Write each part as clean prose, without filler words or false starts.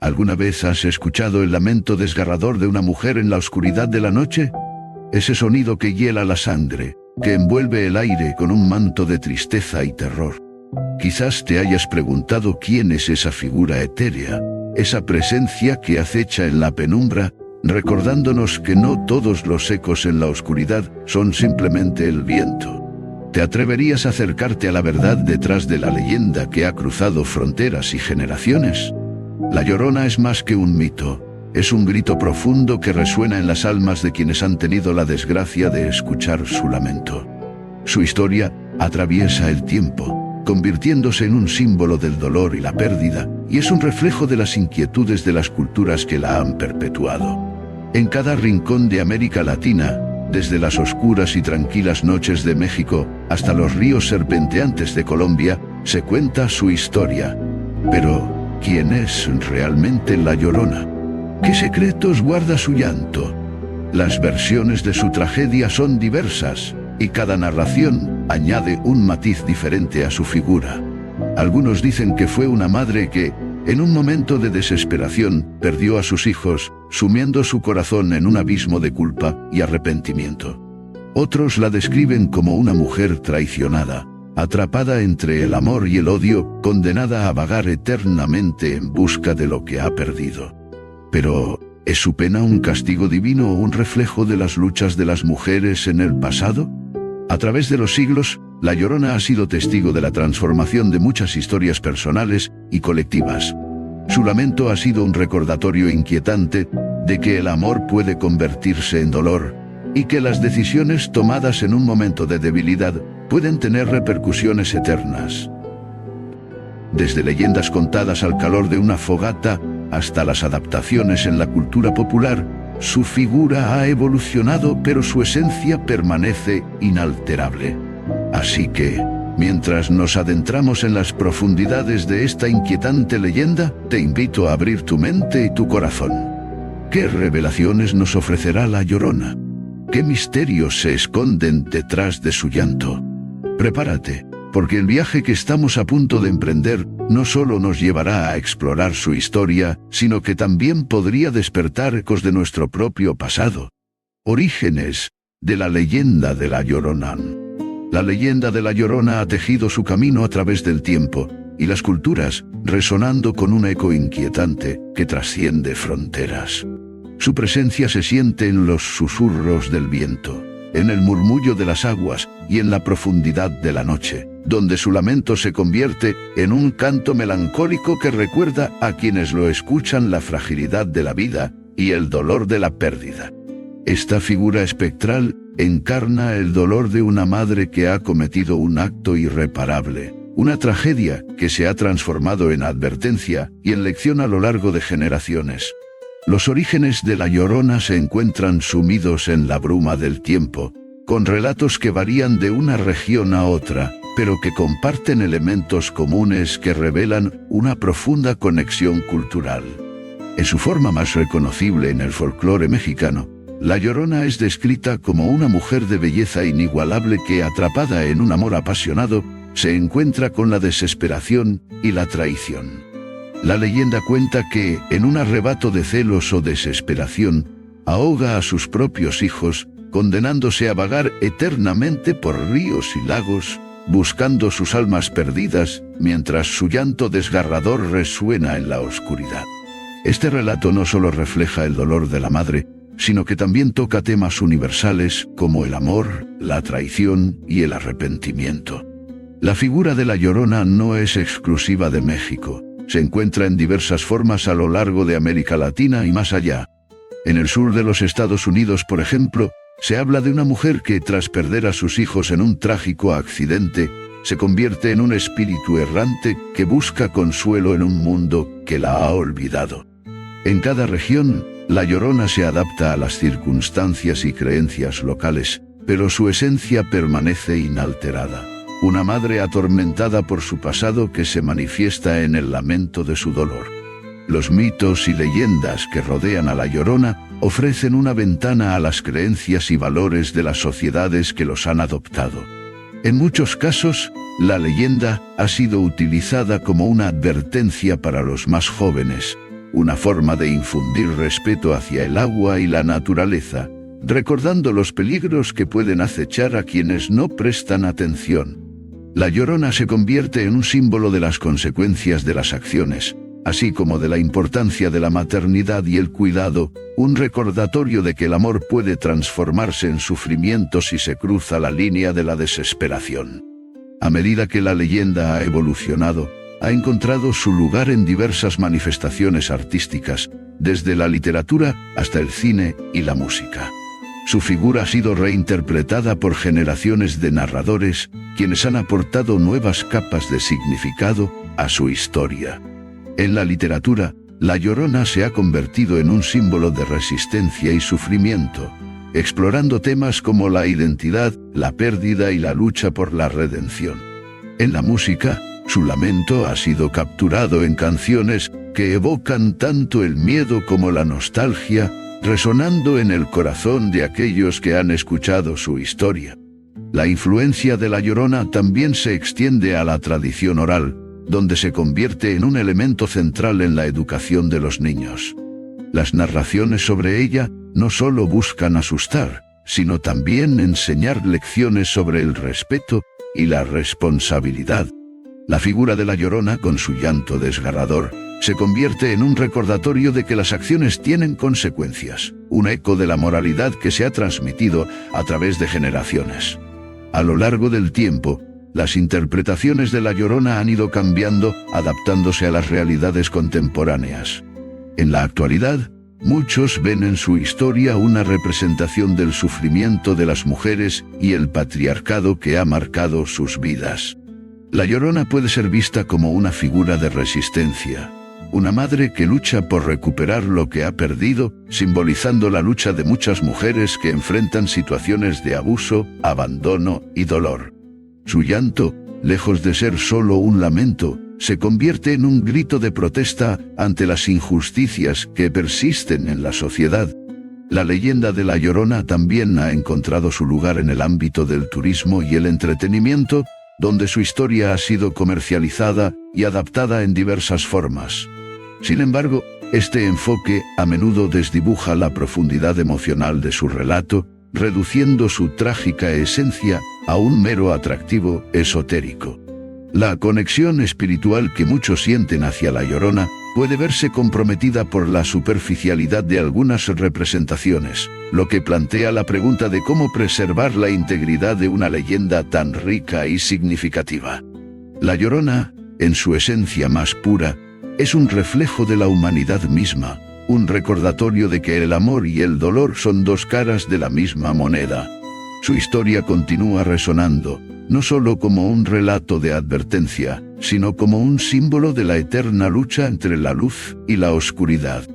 ¿Alguna vez has escuchado el lamento desgarrador de una mujer en la oscuridad de la noche? Ese sonido que hiela la sangre, que envuelve el aire con un manto de tristeza y terror. Quizás te hayas preguntado quién es esa figura etérea, esa presencia que acecha en la penumbra, recordándonos que no todos los ecos en la oscuridad son simplemente el viento. ¿Te atreverías a acercarte a la verdad detrás de la leyenda que ha cruzado fronteras y generaciones? La Llorona es más que un mito, es un grito profundo que resuena en las almas de quienes han tenido la desgracia de escuchar su lamento. Su historia atraviesa el tiempo, convirtiéndose en un símbolo del dolor y la pérdida, y es un reflejo de las inquietudes de las culturas que la han perpetuado. En cada rincón de América Latina, desde las oscuras y tranquilas noches de México hasta los ríos serpenteantes de Colombia, se cuenta su historia. Pero, ¿quién es realmente la Llorona? ¿Qué secretos guarda su llanto? Las versiones de su tragedia son diversas, y cada narración añade un matiz diferente a su figura. Algunos dicen que fue una madre que, en un momento de desesperación, perdió a sus hijos, sumiendo su corazón en un abismo de culpa y arrepentimiento. Otros la describen como una mujer traicionada, atrapada entre el amor y el odio, condenada a vagar eternamente en busca de lo que ha perdido. Pero, ¿es su pena un castigo divino o un reflejo de las luchas de las mujeres en el pasado? A través de los siglos, la Llorona ha sido testigo de la transformación de muchas historias personales y colectivas. Su lamento ha sido un recordatorio inquietante de que el amor puede convertirse en dolor, y que las decisiones tomadas en un momento de debilidad pueden tener repercusiones eternas. Desde leyendas contadas al calor de una fogata hasta las adaptaciones en la cultura popular, su figura ha evolucionado, pero su esencia permanece inalterable. Así que, mientras nos adentramos en las profundidades de esta inquietante leyenda, te invito a abrir tu mente y tu corazón. ¿Qué revelaciones nos ofrecerá la Llorona? ¿Qué misterios se esconden detrás de su llanto? Prepárate, porque el viaje que estamos a punto de emprender no solo nos llevará a explorar su historia, sino que también podría despertar ecos de nuestro propio pasado. Orígenes de la leyenda de la Llorona. La leyenda de la Llorona ha tejido su camino a través del tiempo y las culturas, resonando con un eco inquietante que trasciende fronteras. Su presencia se siente en los susurros del viento, en el murmullo de las aguas y en la profundidad de la noche, donde su lamento se convierte en un canto melancólico que recuerda a quienes lo escuchan la fragilidad de la vida y el dolor de la pérdida. Esta figura espectral encarna el dolor de una madre que ha cometido un acto irreparable, una tragedia que se ha transformado en advertencia y en lección a lo largo de generaciones. Los orígenes de la Llorona se encuentran sumidos en la bruma del tiempo, con relatos que varían de una región a otra, pero que comparten elementos comunes que revelan una profunda conexión cultural. En su forma más reconocible en el folclore mexicano, la Llorona es descrita como una mujer de belleza inigualable que, atrapada en un amor apasionado, se encuentra con la desesperación y la traición. La leyenda cuenta que, en un arrebato de celos o desesperación, ahoga a sus propios hijos, condenándose a vagar eternamente por ríos y lagos, buscando sus almas perdidas, mientras su llanto desgarrador resuena en la oscuridad. Este relato no solo refleja el dolor de la madre, sino que también toca temas universales como el amor, la traición y el arrepentimiento. La figura de la Llorona no es exclusiva de México. Se encuentra en diversas formas a lo largo de América Latina y más allá. En el sur de los Estados Unidos, por ejemplo, se habla de una mujer que, tras perder a sus hijos en un trágico accidente, se convierte en un espíritu errante que busca consuelo en un mundo que la ha olvidado. En cada región, la Llorona se adapta a las circunstancias y creencias locales, pero su esencia permanece inalterada. Una madre atormentada por su pasado que se manifiesta en el lamento de su dolor. Los mitos y leyendas que rodean a la Llorona ofrecen una ventana a las creencias y valores de las sociedades que los han adoptado. En muchos casos, la leyenda ha sido utilizada como una advertencia para los más jóvenes, una forma de infundir respeto hacia el agua y la naturaleza, recordando los peligros que pueden acechar a quienes no prestan atención. La Llorona se convierte en un símbolo de las consecuencias de las acciones, así como de la importancia de la maternidad y el cuidado, un recordatorio de que el amor puede transformarse en sufrimiento si se cruza la línea de la desesperación. A medida que la leyenda ha evolucionado, ha encontrado su lugar en diversas manifestaciones artísticas, desde la literatura hasta el cine y la música. Su figura ha sido reinterpretada por generaciones de narradores, quienes han aportado nuevas capas de significado a su historia. En la literatura, la Llorona se ha convertido en un símbolo de resistencia y sufrimiento, explorando temas como la identidad, la pérdida y la lucha por la redención. En la música, su lamento ha sido capturado en canciones que evocan tanto el miedo como la nostalgia, resonando en el corazón de aquellos que han escuchado su historia. La influencia de la Llorona también se extiende a la tradición oral, donde se convierte en un elemento central en la educación de los niños. Las narraciones sobre ella no solo buscan asustar, sino también enseñar lecciones sobre el respeto y la responsabilidad. La figura de la Llorona, con su llanto desgarrador, se convierte en un recordatorio de que las acciones tienen consecuencias, un eco de la moralidad que se ha transmitido a través de generaciones. A lo largo del tiempo, las interpretaciones de la Llorona han ido cambiando, adaptándose a las realidades contemporáneas. En la actualidad, muchos ven en su historia una representación del sufrimiento de las mujeres y el patriarcado que ha marcado sus vidas. La Llorona puede ser vista como una figura de resistencia, una madre que lucha por recuperar lo que ha perdido, simbolizando la lucha de muchas mujeres que enfrentan situaciones de abuso, abandono y dolor. Su llanto, lejos de ser solo un lamento, se convierte en un grito de protesta ante las injusticias que persisten en la sociedad. La leyenda de la Llorona también ha encontrado su lugar en el ámbito del turismo y el entretenimiento, donde su historia ha sido comercializada y adaptada en diversas formas. Sin embargo, este enfoque a menudo desdibuja la profundidad emocional de su relato, reduciendo su trágica esencia a un mero atractivo esotérico. La conexión espiritual que muchos sienten hacia la Llorona puede verse comprometida por la superficialidad de algunas representaciones, lo que plantea la pregunta de cómo preservar la integridad de una leyenda tan rica y significativa. La Llorona, en su esencia más pura, es un reflejo de la humanidad misma, un recordatorio de que el amor y el dolor son dos caras de la misma moneda. Su historia continúa resonando, no solo como un relato de advertencia, sino como un símbolo de la eterna lucha entre la luz y la oscuridad.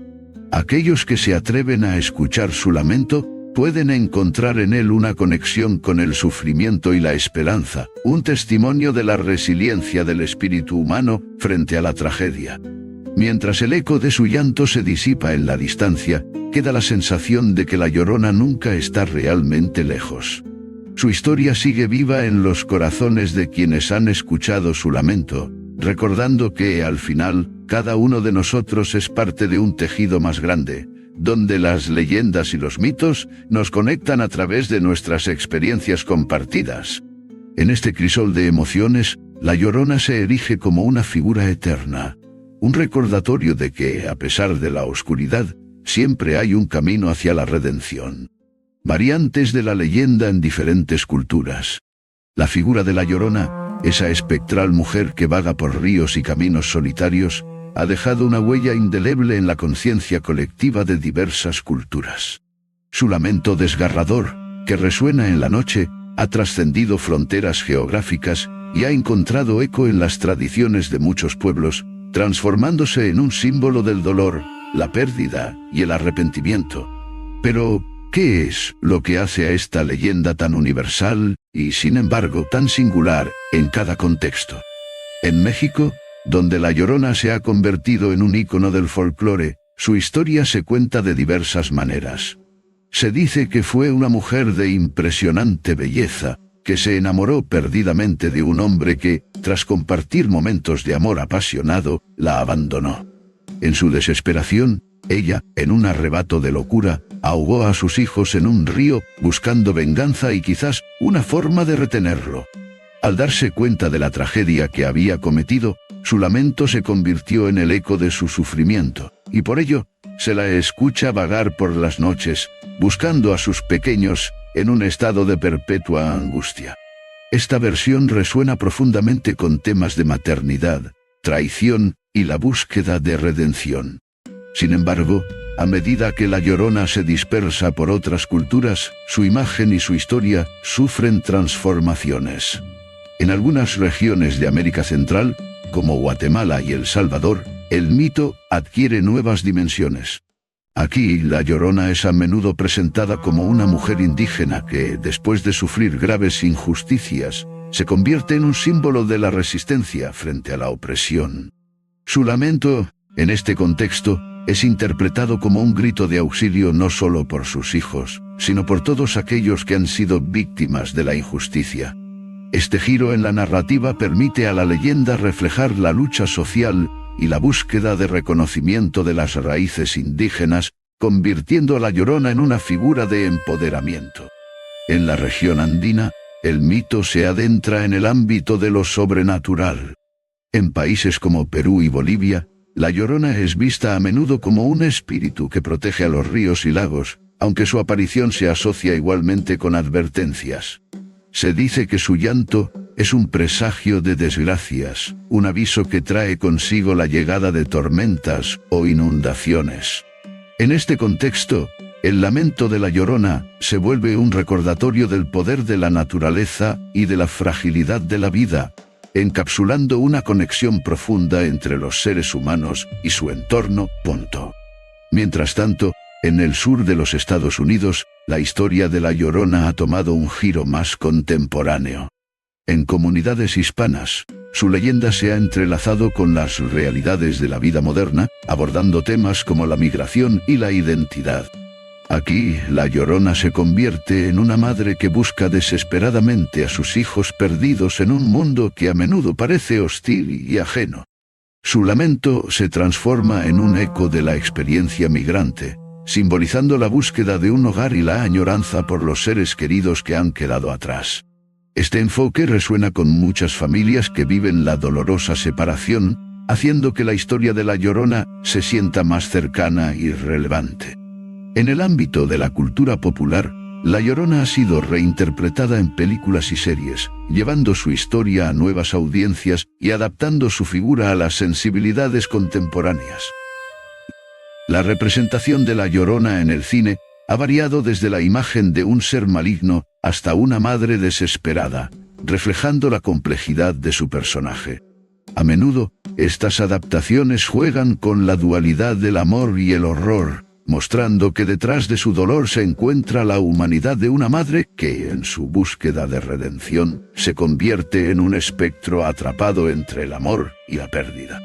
Aquellos que se atreven a escuchar su lamento pueden encontrar en él una conexión con el sufrimiento y la esperanza, un testimonio de la resiliencia del espíritu humano frente a la tragedia. Mientras el eco de su llanto se disipa en la distancia, queda la sensación de que la Llorona nunca está realmente lejos. Su historia sigue viva en los corazones de quienes han escuchado su lamento, recordando que, al final, cada uno de nosotros es parte de un tejido más grande, donde las leyendas y los mitos nos conectan a través de nuestras experiencias compartidas. En este crisol de emociones, la Llorona se erige como una figura eterna, un recordatorio de que, a pesar de la oscuridad, siempre hay un camino hacia la redención. Variantes de la leyenda en diferentes culturas. La figura de la Llorona, esa espectral mujer que vaga por ríos y caminos solitarios, ha dejado una huella indeleble en la conciencia colectiva de diversas culturas. Su lamento desgarrador, que resuena en la noche, ha trascendido fronteras geográficas y ha encontrado eco en las tradiciones de muchos pueblos, transformándose en un símbolo del dolor, la pérdida y el arrepentimiento. Pero, ¿qué es lo que hace a esta leyenda tan universal y, sin embargo, tan singular en cada contexto? En México, donde la Llorona se ha convertido en un ícono del folclore, su historia se cuenta de diversas maneras. Se dice que fue una mujer de impresionante belleza, que se enamoró perdidamente de un hombre que, tras compartir momentos de amor apasionado, la abandonó. En su desesperación, ella, en un arrebato de locura, ahogó a sus hijos en un río, buscando venganza y quizás una forma de retenerlo. Al darse cuenta de la tragedia que había cometido, su lamento se convirtió en el eco de su sufrimiento, y por ello, se la escucha vagar por las noches, buscando a sus pequeños, en un estado de perpetua angustia. Esta versión resuena profundamente con temas de maternidad, traición y la búsqueda de redención. Sin embargo, a medida que La Llorona se dispersa por otras culturas, su imagen y su historia sufren transformaciones. En algunas regiones de América Central, como Guatemala y El Salvador, el mito adquiere nuevas dimensiones. Aquí, La Llorona es a menudo presentada como una mujer indígena que, después de sufrir graves injusticias, se convierte en un símbolo de la resistencia frente a la opresión. Su lamento, en este contexto, es interpretado como un grito de auxilio no solo por sus hijos, sino por todos aquellos que han sido víctimas de la injusticia. Este giro en la narrativa permite a la leyenda reflejar la lucha social y la búsqueda de reconocimiento de las raíces indígenas, convirtiendo a La Llorona en una figura de empoderamiento. En la región andina, el mito se adentra en el ámbito de lo sobrenatural. En países como Perú y Bolivia, La Llorona es vista a menudo como un espíritu que protege a los ríos y lagos, aunque su aparición se asocia igualmente con advertencias. Se dice que su llanto es un presagio de desgracias, un aviso que trae consigo la llegada de tormentas o inundaciones. En este contexto, el lamento de La Llorona se vuelve un recordatorio del poder de la naturaleza y de la fragilidad de la vida, encapsulando una conexión profunda entre los seres humanos y su entorno. Mientras tanto, en el sur de los Estados Unidos, la historia de La Llorona ha tomado un giro más contemporáneo. En comunidades hispanas, su leyenda se ha entrelazado con las realidades de la vida moderna, abordando temas como la migración y la identidad. Aquí, La Llorona se convierte en una madre que busca desesperadamente a sus hijos perdidos en un mundo que a menudo parece hostil y ajeno. Su lamento se transforma en un eco de la experiencia migrante, simbolizando la búsqueda de un hogar y la añoranza por los seres queridos que han quedado atrás. Este enfoque resuena con muchas familias que viven la dolorosa separación, haciendo que la historia de La Llorona se sienta más cercana y relevante. En el ámbito de la cultura popular, La Llorona ha sido reinterpretada en películas y series, llevando su historia a nuevas audiencias y adaptando su figura a las sensibilidades contemporáneas. La representación de La Llorona en el cine ha variado desde la imagen de un ser maligno hasta una madre desesperada, reflejando la complejidad de su personaje. A menudo, estas adaptaciones juegan con la dualidad del amor y el horror, mostrando que detrás de su dolor se encuentra la humanidad de una madre que, en su búsqueda de redención, se convierte en un espectro atrapado entre el amor y la pérdida.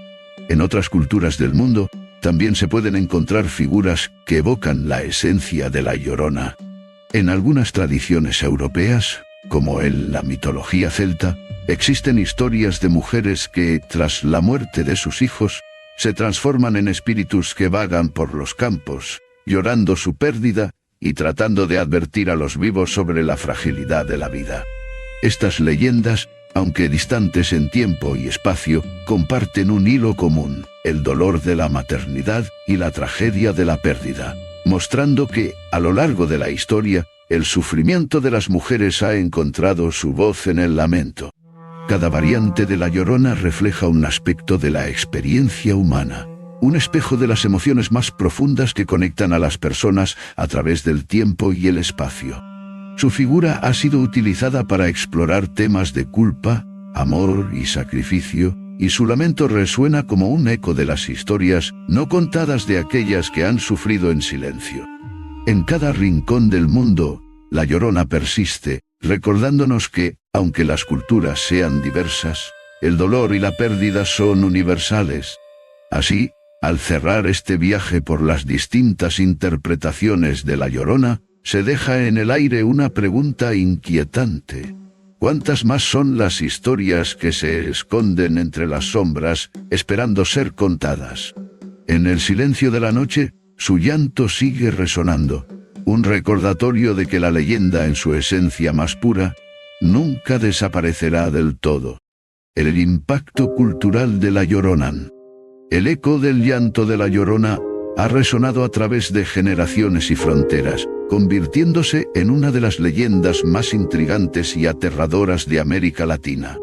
En otras culturas del mundo, también se pueden encontrar figuras que evocan la esencia de La Llorona. En algunas tradiciones europeas, como en la mitología celta, existen historias de mujeres que, tras la muerte de sus hijos, se transforman en espíritus que vagan por los campos, llorando su pérdida y tratando de advertir a los vivos sobre la fragilidad de la vida. Estas leyendas, aunque distantes en tiempo y espacio, comparten un hilo común: el dolor de la maternidad y la tragedia de la pérdida, mostrando que, a lo largo de la historia, el sufrimiento de las mujeres ha encontrado su voz en el lamento. Cada variante de La Llorona refleja un aspecto de la experiencia humana, un espejo de las emociones más profundas que conectan a las personas a través del tiempo y el espacio. Su figura ha sido utilizada para explorar temas de culpa, amor y sacrificio, y su lamento resuena como un eco de las historias no contadas de aquellas que han sufrido en silencio. En cada rincón del mundo, La Llorona persiste, recordándonos que, aunque las culturas sean diversas, el dolor y la pérdida son universales. Así, al cerrar este viaje por las distintas interpretaciones de La Llorona, se deja en el aire una pregunta inquietante. ¿Cuántas más son las historias que se esconden entre las sombras, esperando ser contadas? En el silencio de la noche, su llanto sigue resonando, un recordatorio de que la leyenda en su esencia más pura nunca desaparecerá del todo. El impacto cultural de La Llorona. El eco del llanto de La Llorona ha resonado a través de generaciones y fronteras, convirtiéndose en una de las leyendas más intrigantes y aterradoras de América Latina.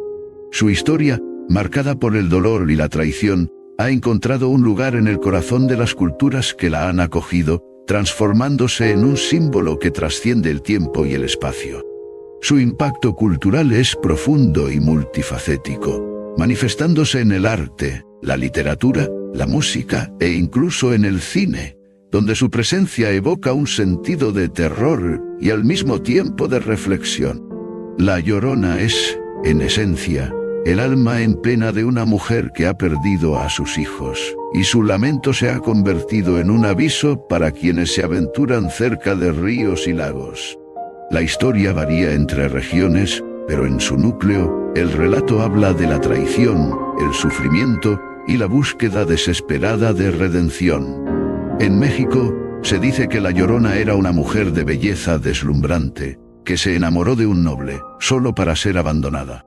Su historia, marcada por el dolor y la traición, ha encontrado un lugar en el corazón de las culturas que la han acogido, transformándose en un símbolo que trasciende el tiempo y el espacio. Su impacto cultural es profundo y multifacético, manifestándose en el arte, la literatura, la música e incluso en el cine, donde su presencia evoca un sentido de terror y al mismo tiempo de reflexión. La Llorona es, en esencia, el alma en pena de una mujer que ha perdido a sus hijos, y su lamento se ha convertido en un aviso para quienes se aventuran cerca de ríos y lagos. La historia varía entre regiones, pero en su núcleo, el relato habla de la traición, el sufrimiento y la búsqueda desesperada de redención. En México, se dice que La Llorona era una mujer de belleza deslumbrante, que se enamoró de un noble, solo para ser abandonada.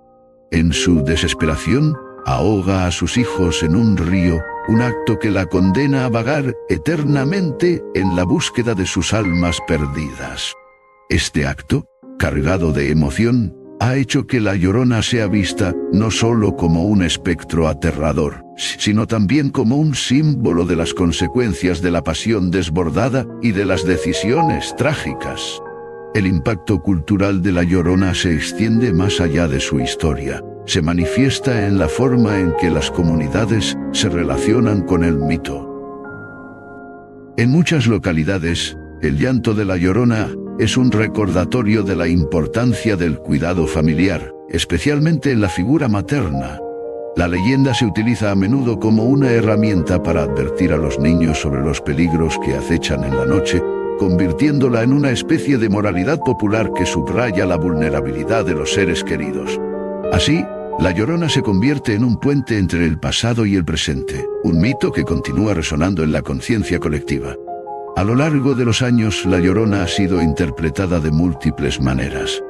En su desesperación, ahoga a sus hijos en un río, un acto que la condena a vagar eternamente en la búsqueda de sus almas perdidas. Este acto, cargado de emoción, ha hecho que La Llorona sea vista no solo como un espectro aterrador, sino también como un símbolo de las consecuencias de la pasión desbordada y de las decisiones trágicas. El impacto cultural de La Llorona se extiende más allá de su historia. Se manifiesta en la forma en que las comunidades se relacionan con el mito. En muchas localidades, el llanto de La Llorona es un recordatorio de la importancia del cuidado familiar, especialmente en la figura materna. La leyenda se utiliza a menudo como una herramienta para advertir a los niños sobre los peligros que acechan en la noche, convirtiéndola en una especie de moralidad popular que subraya la vulnerabilidad de los seres queridos. Así, La Llorona se convierte en un puente entre el pasado y el presente, un mito que continúa resonando en la conciencia colectiva. A lo largo de los años, La Llorona ha sido interpretada de múltiples maneras.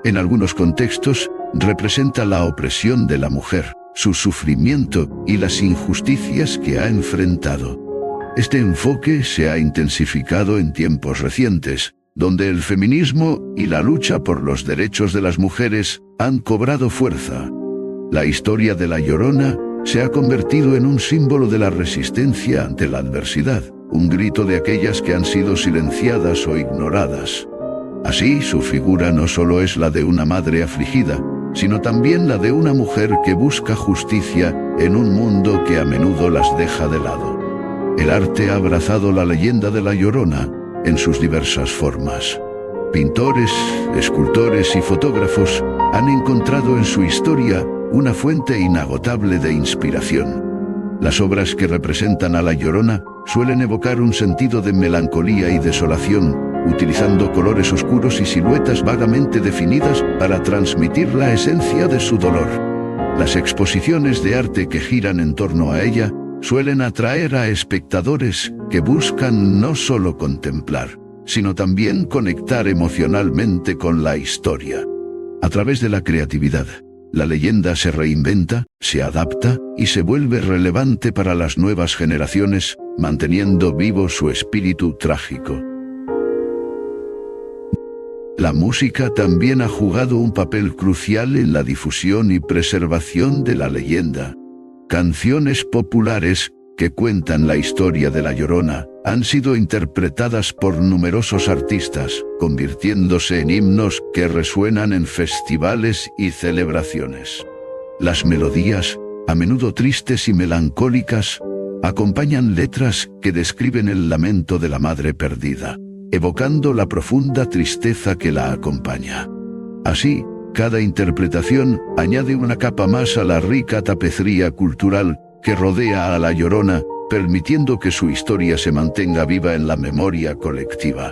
En algunos contextos, representa la opresión de la mujer, su sufrimiento y las injusticias que ha enfrentado. Este enfoque se ha intensificado en tiempos recientes, donde el feminismo y la lucha por los derechos de las mujeres han cobrado fuerza. La historia de La Llorona se ha convertido en un símbolo de la resistencia ante la adversidad, un grito de aquellas que han sido silenciadas o ignoradas. Así, su figura no solo es la de una madre afligida, sino también la de una mujer que busca justicia en un mundo que a menudo las deja de lado. El arte ha abrazado la leyenda de La Llorona en sus diversas formas. Pintores, escultores y fotógrafos han encontrado en su historia una fuente inagotable de inspiración. Las obras que representan a La Llorona suelen evocar un sentido de melancolía y desolación, utilizando colores oscuros y siluetas vagamente definidas para transmitir la esencia de su dolor. Las exposiciones de arte que giran en torno a ella suelen atraer a espectadores que buscan no solo contemplar, sino también conectar emocionalmente con la historia. A través de la creatividad, la leyenda se reinventa, se adapta y se vuelve relevante para las nuevas generaciones, manteniendo vivo su espíritu trágico. La música también ha jugado un papel crucial en la difusión y preservación de la leyenda. Canciones populares que cuentan la historia de La Llorona han sido interpretadas por numerosos artistas, convirtiéndose en himnos que resuenan en festivales y celebraciones. Las melodías, a menudo tristes y melancólicas, acompañan letras que describen el lamento de la madre perdida, evocando la profunda tristeza que la acompaña. Así, cada interpretación añade una capa más a la rica tapicería cultural que rodea a La Llorona, permitiendo que su historia se mantenga viva en la memoria colectiva.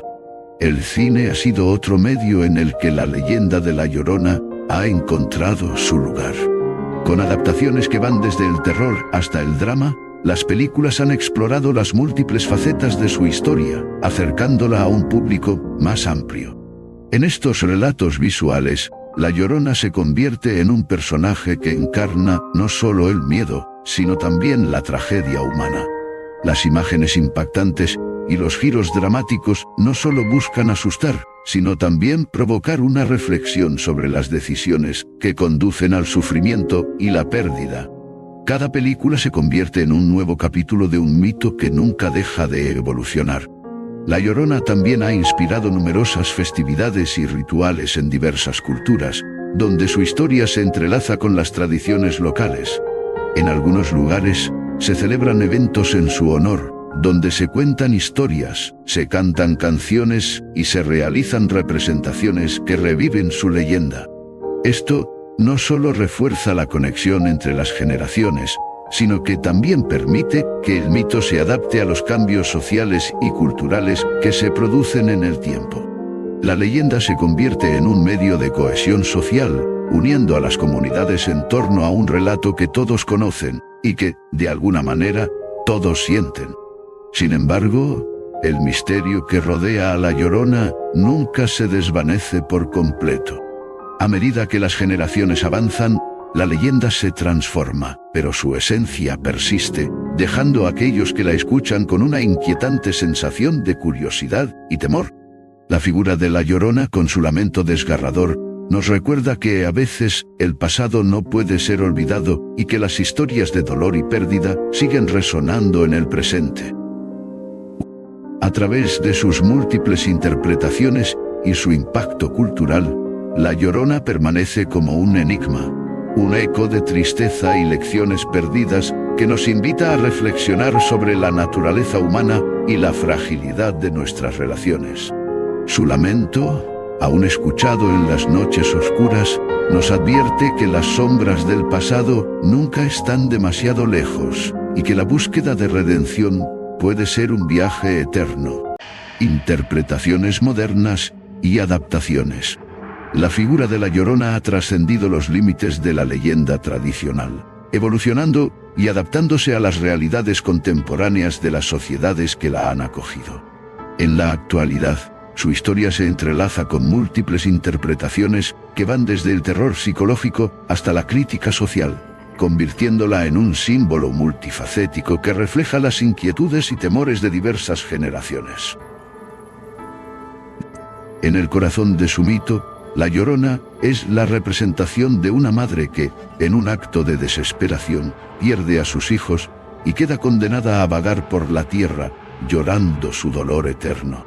El cine ha sido otro medio en el que la leyenda de La Llorona ha encontrado su lugar. Con adaptaciones que van desde el terror hasta el drama, las películas han explorado las múltiples facetas de su historia, acercándola a un público más amplio. En estos relatos visuales, La Llorona se convierte en un personaje que encarna no solo el miedo, sino también la tragedia humana. Las imágenes impactantes y los giros dramáticos no solo buscan asustar, sino también provocar una reflexión sobre las decisiones que conducen al sufrimiento y la pérdida. Cada película se convierte en un nuevo capítulo de un mito que nunca deja de evolucionar. La Llorona también ha inspirado numerosas festividades y rituales en diversas culturas, donde su historia se entrelaza con las tradiciones locales. En algunos lugares, se celebran eventos en su honor, donde se cuentan historias, se cantan canciones y se realizan representaciones que reviven su leyenda. Esto no solo refuerza la conexión entre las generaciones, sino que también permite que el mito se adapte a los cambios sociales y culturales que se producen en el tiempo. La leyenda se convierte en un medio de cohesión social, uniendo a las comunidades en torno a un relato que todos conocen y que, de alguna manera, todos sienten. Sin embargo, el misterio que rodea a La Llorona nunca se desvanece por completo. A medida que las generaciones avanzan, la leyenda se transforma, pero su esencia persiste, dejando a aquellos que la escuchan con una inquietante sensación de curiosidad y temor. La figura de La Llorona, con su lamento desgarrador, nos recuerda que a veces el pasado no puede ser olvidado y que las historias de dolor y pérdida siguen resonando en el presente. A través de sus múltiples interpretaciones y su impacto cultural, La Llorona permanece como un enigma, un eco de tristeza y lecciones perdidas que nos invita a reflexionar sobre la naturaleza humana y la fragilidad de nuestras relaciones. Su lamento, aún escuchado en las noches oscuras, nos advierte que las sombras del pasado nunca están demasiado lejos y que la búsqueda de redención puede ser un viaje eterno. Interpretaciones modernas y adaptaciones. La figura de La Llorona ha trascendido los límites de la leyenda tradicional, evolucionando y adaptándose a las realidades contemporáneas de las sociedades que la han acogido. En la actualidad, su historia se entrelaza con múltiples interpretaciones que van desde el terror psicológico hasta la crítica social, convirtiéndola en un símbolo multifacético que refleja las inquietudes y temores de diversas generaciones. En el corazón de su mito, La Llorona es la representación de una madre que, en un acto de desesperación, pierde a sus hijos y queda condenada a vagar por la tierra, llorando su dolor eterno.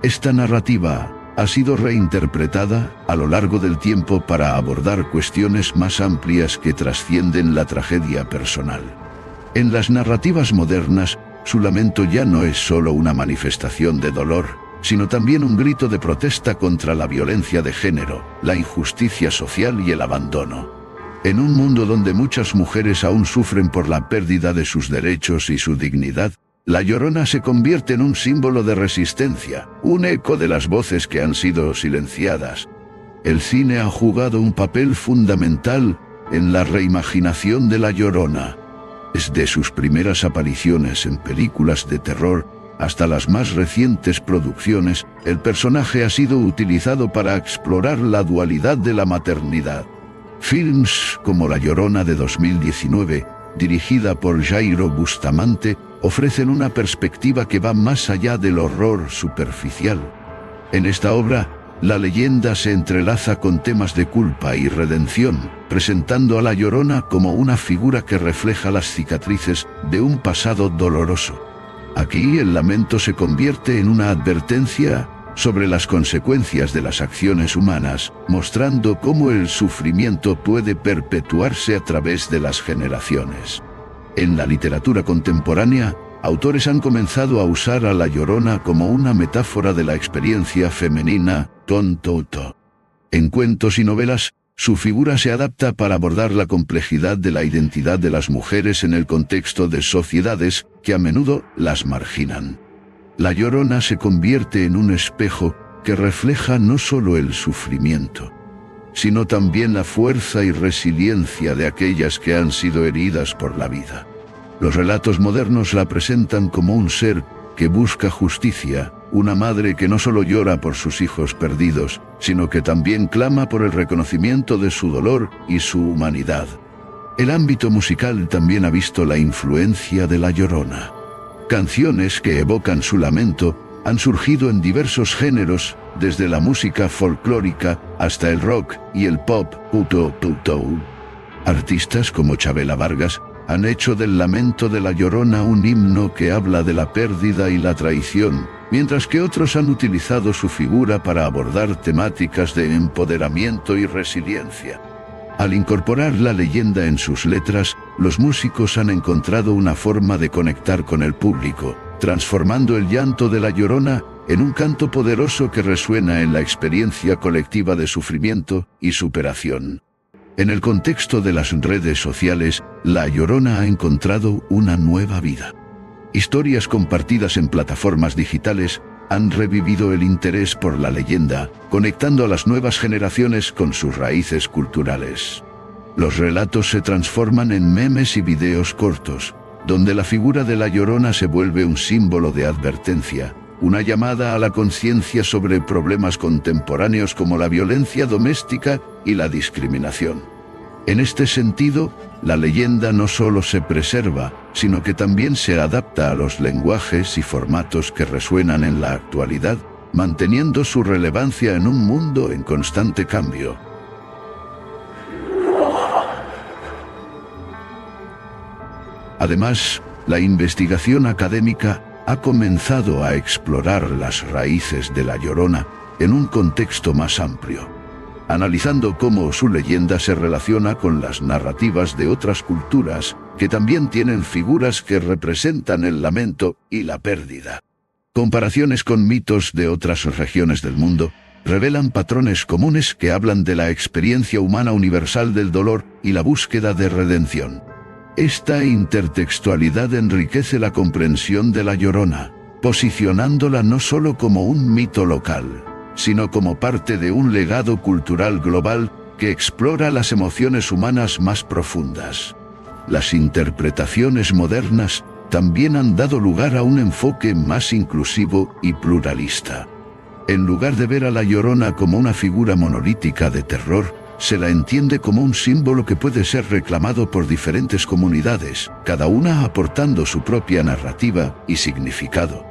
Esta narrativa ha sido reinterpretada a lo largo del tiempo para abordar cuestiones más amplias que trascienden la tragedia personal. En las narrativas modernas, su lamento ya no es solo una manifestación de dolor, sino también un grito de protesta contra la violencia de género, la injusticia social y el abandono. En un mundo donde muchas mujeres aún sufren por la pérdida de sus derechos y su dignidad, La Llorona se convierte en un símbolo de resistencia, un eco de las voces que han sido silenciadas. El cine ha jugado un papel fundamental en la reimaginación de La Llorona. Desde sus primeras apariciones en películas de terror hasta las más recientes producciones, el personaje ha sido utilizado para explorar la dualidad de la maternidad. Films como La Llorona de 2019, dirigida por Jairo Bustamante, ofrecen una perspectiva que va más allá del horror superficial. En esta obra, la leyenda se entrelaza con temas de culpa y redención, presentando a La Llorona como una figura que refleja las cicatrices de un pasado doloroso. Aquí el lamento se convierte en una advertencia sobre las consecuencias de las acciones humanas, mostrando cómo el sufrimiento puede perpetuarse a través de las generaciones. En la literatura contemporánea, autores han comenzado a usar a La Llorona como una metáfora de la experiencia femenina, tonto. En cuentos y novelas, su figura se adapta para abordar la complejidad de la identidad de las mujeres en el contexto de sociedades que a menudo las marginan. La Llorona se convierte en un espejo que refleja no solo el sufrimiento, sino también la fuerza y resiliencia de aquellas que han sido heridas por la vida. Los relatos modernos la presentan como un ser que busca justicia, una madre que no solo llora por sus hijos perdidos, sino que también clama por el reconocimiento de su dolor y su humanidad. El ámbito musical también ha visto la influencia de La Llorona. Canciones que evocan su lamento han surgido en diversos géneros, desde la música folclórica hasta el rock y el pop. Artistas como Chabela Vargas han hecho del lamento de La Llorona un himno que habla de la pérdida y la traición, mientras que otros han utilizado su figura para abordar temáticas de empoderamiento y resiliencia. Al incorporar la leyenda en sus letras, los músicos han encontrado una forma de conectar con el público, transformando el llanto de La Llorona en un canto poderoso que resuena en la experiencia colectiva de sufrimiento y superación. En el contexto de las redes sociales, La Llorona ha encontrado una nueva vida. Historias compartidas en plataformas digitales han revivido el interés por la leyenda, conectando a las nuevas generaciones con sus raíces culturales. Los relatos se transforman en memes y videos cortos, donde la figura de La Llorona se vuelve un símbolo de advertencia, una llamada a la conciencia sobre problemas contemporáneos como la violencia doméstica y la discriminación. En este sentido, la leyenda no solo se preserva, sino que también se adapta a los lenguajes y formatos que resuenan en la actualidad, manteniendo su relevancia en un mundo en constante cambio. Además, la investigación académica ha comenzado a explorar las raíces de La Llorona en un contexto más amplio, analizando cómo su leyenda se relaciona con las narrativas de otras culturas que también tienen figuras que representan el lamento y la pérdida. Comparaciones con mitos de otras regiones del mundo revelan patrones comunes que hablan de la experiencia humana universal del dolor y la búsqueda de redención. Esta intertextualidad enriquece la comprensión de La Llorona, posicionándola no solo como un mito local, sino como parte de un legado cultural global que explora las emociones humanas más profundas. Las interpretaciones modernas también han dado lugar a un enfoque más inclusivo y pluralista. En lugar de ver a La Llorona como una figura monolítica de terror, se la entiende como un símbolo que puede ser reclamado por diferentes comunidades, cada una aportando su propia narrativa y significado.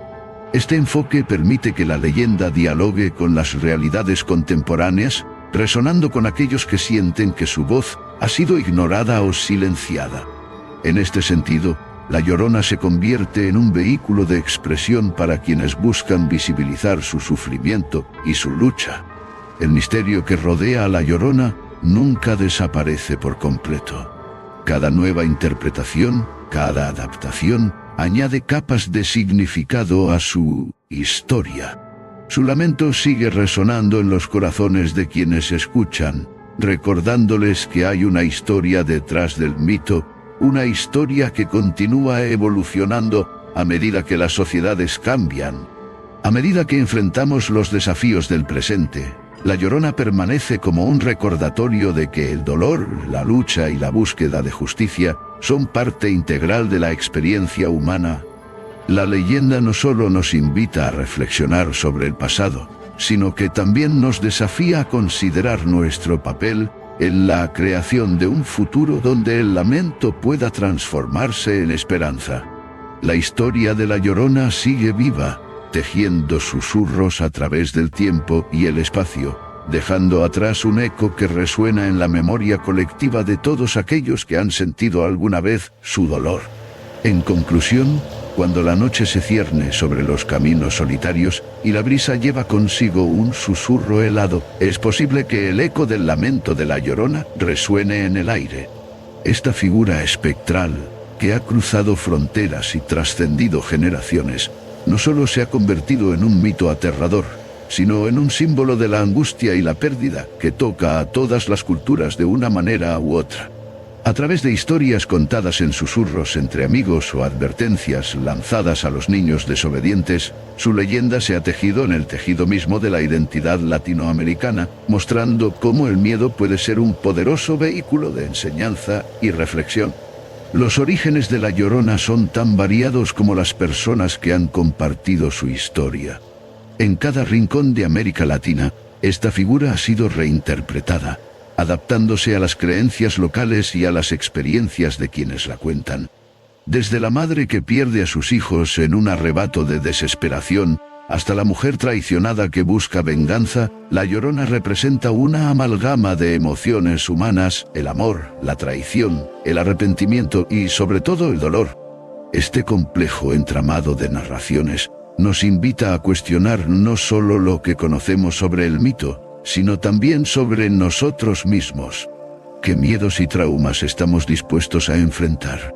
Este enfoque permite que la leyenda dialogue con las realidades contemporáneas, resonando con aquellos que sienten que su voz ha sido ignorada o silenciada. En este sentido, La Llorona se convierte en un vehículo de expresión para quienes buscan visibilizar su sufrimiento y su lucha. El misterio que rodea a La Llorona nunca desaparece por completo. Cada nueva interpretación, cada adaptación, añade capas de significado a su historia. Su lamento sigue resonando en los corazones de quienes escuchan, recordándoles que hay una historia detrás del mito, una historia que continúa evolucionando a medida que las sociedades cambian. A medida que enfrentamos los desafíos del presente, La Llorona permanece como un recordatorio de que el dolor, la lucha y la búsqueda de justicia son parte integral de la experiencia humana. La leyenda no solo nos invita a reflexionar sobre el pasado, sino que también nos desafía a considerar nuestro papel en la creación de un futuro donde el lamento pueda transformarse en esperanza. La historia de La Llorona sigue viva, tejiendo susurros a través del tiempo y el espacio, dejando atrás un eco que resuena en la memoria colectiva de todos aquellos que han sentido alguna vez su dolor. En conclusión, cuando la noche se cierne sobre los caminos solitarios y la brisa lleva consigo un susurro helado, es posible que el eco del lamento de La Llorona resuene en el aire. Esta figura espectral, que ha cruzado fronteras y trascendido generaciones, no solo se ha convertido en un mito aterrador, sino en un símbolo de la angustia y la pérdida que toca a todas las culturas de una manera u otra. A través de historias contadas en susurros entre amigos o advertencias lanzadas a los niños desobedientes, su leyenda se ha tejido en el tejido mismo de la identidad latinoamericana, mostrando cómo el miedo puede ser un poderoso vehículo de enseñanza y reflexión. Los orígenes de La Llorona son tan variados como las personas que han compartido su historia. En cada rincón de América Latina, esta figura ha sido reinterpretada, adaptándose a las creencias locales y a las experiencias de quienes la cuentan. Desde la madre que pierde a sus hijos en un arrebato de desesperación, hasta la mujer traicionada que busca venganza, La Llorona representa una amalgama de emociones humanas: el amor, la traición, el arrepentimiento y, sobre todo, el dolor. Este complejo entramado de narraciones nos invita a cuestionar no solo lo que conocemos sobre el mito, sino también sobre nosotros mismos. ¿Qué miedos y traumas estamos dispuestos a enfrentar?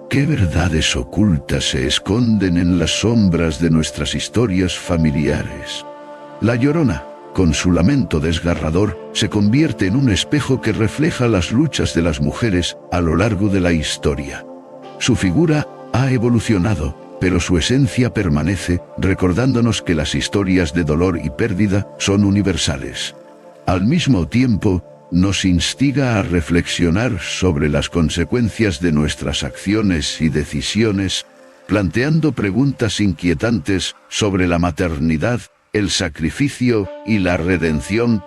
¿Qué verdades ocultas se esconden en las sombras de nuestras historias familiares? La Llorona, con su lamento desgarrador, se convierte en un espejo que refleja las luchas de las mujeres a lo largo de la historia. Su figura ha evolucionado, pero su esencia permanece, recordándonos que las historias de dolor y pérdida son universales. Al mismo tiempo, nos instiga a reflexionar sobre las consecuencias de nuestras acciones y decisiones, planteando preguntas inquietantes sobre la maternidad, el sacrificio y la redención.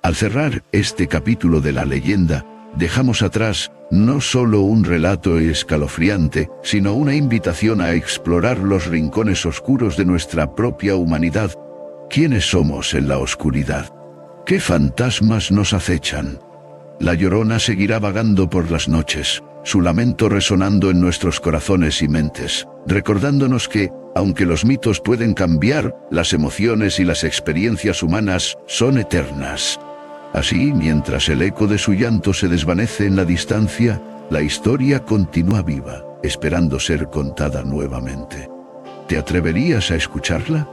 Al cerrar este capítulo de la leyenda, dejamos atrás no solo un relato escalofriante, sino una invitación a explorar los rincones oscuros de nuestra propia humanidad. ¿Quiénes somos en la oscuridad? ¿Qué fantasmas nos acechan? La Llorona seguirá vagando por las noches, su lamento resonando en nuestros corazones y mentes, recordándonos que, aunque los mitos pueden cambiar, las emociones y las experiencias humanas son eternas. Así, mientras el eco de su llanto se desvanece en la distancia, la historia continúa viva, esperando ser contada nuevamente. ¿Te atreverías a escucharla?